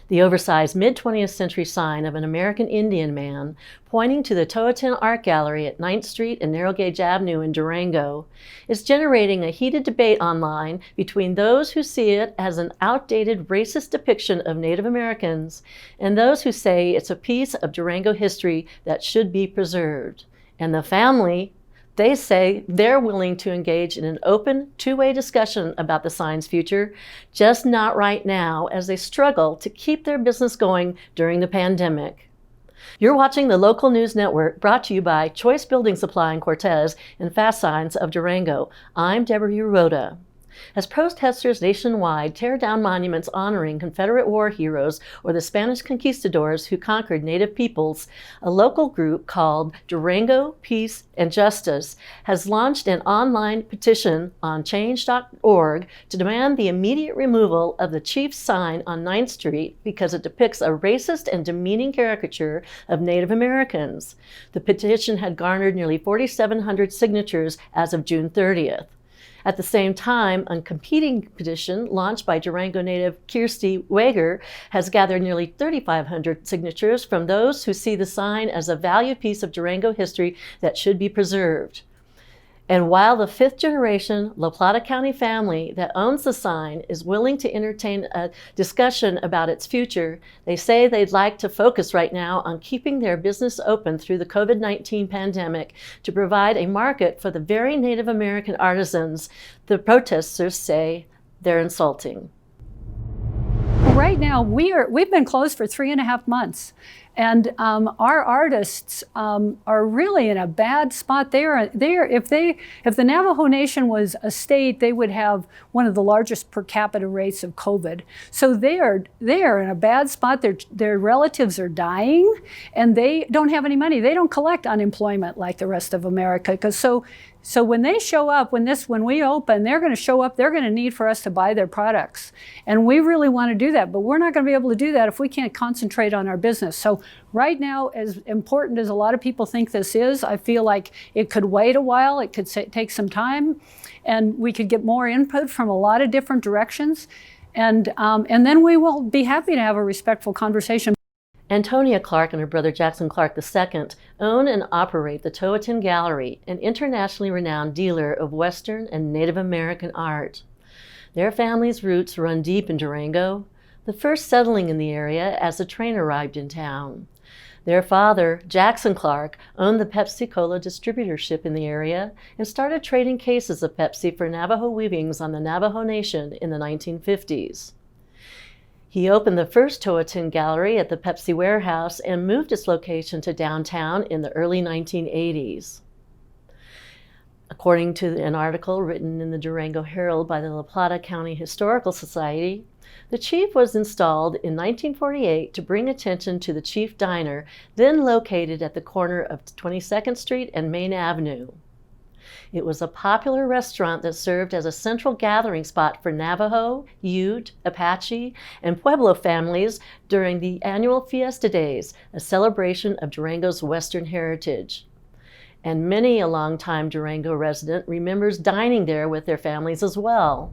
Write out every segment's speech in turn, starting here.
The oversized mid-20th century sign of an American Indian man pointing to the Toh-Atin Art Gallery at 9th Street and Narrow Gauge Avenue in Durango is generating a heated debate online between those who see it as an outdated racist depiction of Native Americans and those who say it's a piece of Durango history that should be preserved. And the family, they say they're willing to engage in an open, two-way discussion about the sign's future, just not right now as they struggle to keep their business going during the pandemic. You're watching the Local News Network, brought to you by Choice Building Supply in Cortez and Fast Signs of Durango. I'm Deborah Uroda. As protesters nationwide tear down monuments honoring Confederate war heroes or the Spanish conquistadors who conquered Native peoples, a local group called Durango, Peace, and Justice has launched an online petition on change.org to demand the immediate removal of the Chief's sign on 9th Street because it depicts a racist and demeaning caricature of Native Americans. The petition had garnered nearly 4,700 signatures as of June 30th. At the same time, a competing petition launched by Durango native Kirsty Wager has gathered nearly 3,500 signatures from those who see the sign as a valued piece of Durango history that should be preserved. And while the fifth-generation La Plata County family that owns the sign is willing to entertain a discussion about its future, they say they'd like to focus right now on keeping their business open through the COVID-19 pandemic to provide a market for the very Native American artisans the protesters say they're insulting. Right now, we've been closed for 3.5 months, and our artists are really in a bad spot. If the Navajo Nation was a state, they would have one of the largest per capita rates of COVID. So they are in a bad spot. Their relatives are dying, and they don't have any money. They don't collect unemployment like the rest of America. So when they show up, when we open, they're going to show up, they're going to need for us to buy their products. And we really want to do that, but we're not going to be able to do that if we can't concentrate on our business. So right now, as important as a lot of people think this is, I feel like it could wait a while, it could take some time, and we could get more input from a lot of different directions. And then we will be happy to have a respectful conversation. Antonia Clark and her brother Jackson Clark II own and operate the Toh-Atin Gallery, an internationally renowned dealer of Western and Native American art. Their family's roots run deep in Durango, the first settling in the area as the train arrived in town. Their father, Jackson Clark, owned the Pepsi-Cola distributorship in the area and started trading cases of Pepsi for Navajo weavings on the Navajo Nation in the 1950s. He opened the first Toh-Atin gallery at the Pepsi warehouse and moved its location to downtown in the early 1980s. According to an article written in the Durango Herald by the La Plata County Historical Society, the Chief was installed in 1948 to bring attention to the Chief Diner, then located at the corner of 22nd Street and Main Avenue. It was a popular restaurant that served as a central gathering spot for Navajo, Ute, Apache, and Pueblo families during the annual Fiesta Days, a celebration of Durango's Western heritage. And many a longtime Durango resident remembers dining there with their families as well.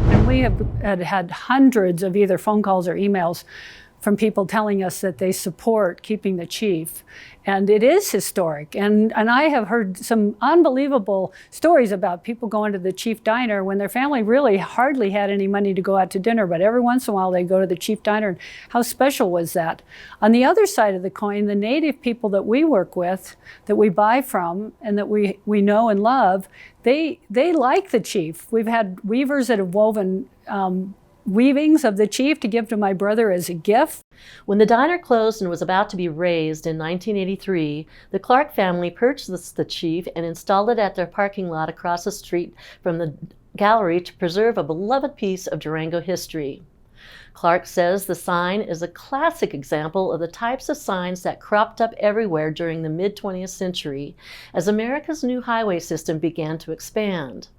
And we have had hundreds of either phone calls or emails from people telling us that they support keeping the Chief. And it is historic. And I have heard some unbelievable stories about people going to the Chief Diner when their family really hardly had any money to go out to dinner, but every once in a while they go to the Chief Diner. And how special was that? On the other side of the coin, the Native people that we work with, that we buy from, and that we know and love, they like the Chief. We've had weavers that have woven weavings of the Chief to give to my brother as a gift. When the diner closed and was about to be razed in 1983, the Clark family purchased the Chief and installed it at their parking lot across the street from the gallery to preserve a beloved piece of Durango history. Clark says the sign is a classic example of the types of signs that cropped up everywhere during the mid-20th century as America's new highway system began to expand.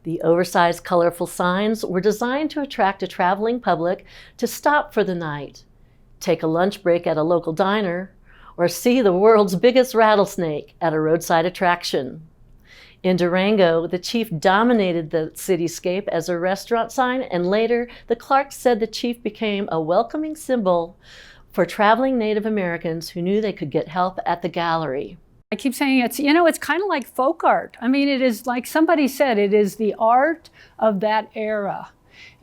The oversized, colorful signs were designed to attract a traveling public to stop for the night, take a lunch break at a local diner, or see the world's biggest rattlesnake at a roadside attraction. In Durango, the chief dominated the cityscape as a restaurant sign, and later the Clarks said the chief became a welcoming symbol for traveling Native Americans who knew they could get help at the gallery. I keep saying it's kind of like folk art. I mean, it is like somebody said, it is the art of that era.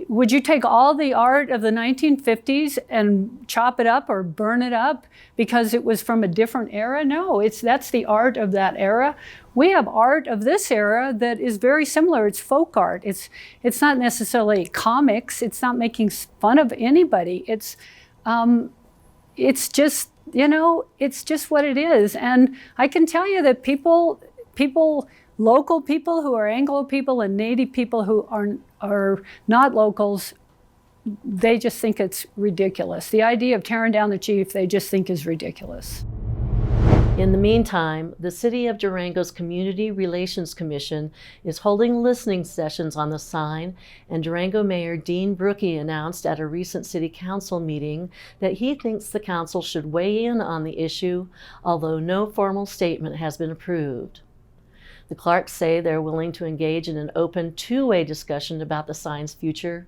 Would you take all the art of the 1950s and chop it up or burn it up because it was from a different era? No, that's the art of that era. We have art of this era that is very similar. It's folk art. It's not necessarily comics. It's not making fun of anybody. It's just, it's just what it is. And I can tell you that people, local people who are Anglo people and Native people who are not locals, they just think it's ridiculous. The idea of tearing down the chief, they just think is ridiculous. In the meantime, the City of Durango's Community Relations Commission is holding listening sessions on the sign, and Durango Mayor Dean Brookie announced at a recent City Council meeting that he thinks the council should weigh in on the issue, although no formal statement has been approved. The Clarks say they're willing to engage in an open, two-way discussion about the sign's future,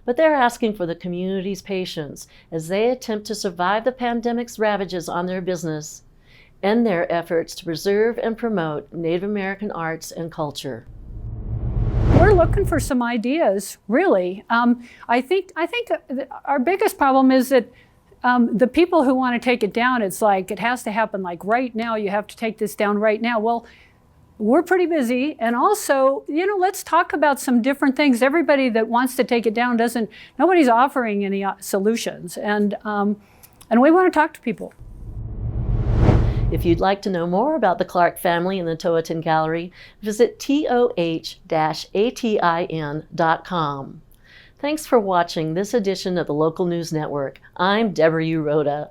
but they're asking for the community's patience as they attempt to survive the pandemic's ravages on their business and their efforts to preserve and promote Native American arts and culture. We're looking for some ideas, really. I think our biggest problem is that the people who want to take it down, it's like it has to happen like right now. You have to take this down right now. Well, we're pretty busy, and also, let's talk about some different things. Everybody that wants to take it down nobody's offering any solutions, and we want to talk to people. If you'd like to know more about the Clark family and the Toh-Atin Gallery, visit toh-atin.com. Thanks for watching this edition of the Local News Network. I'm Deborah U. Rhoda.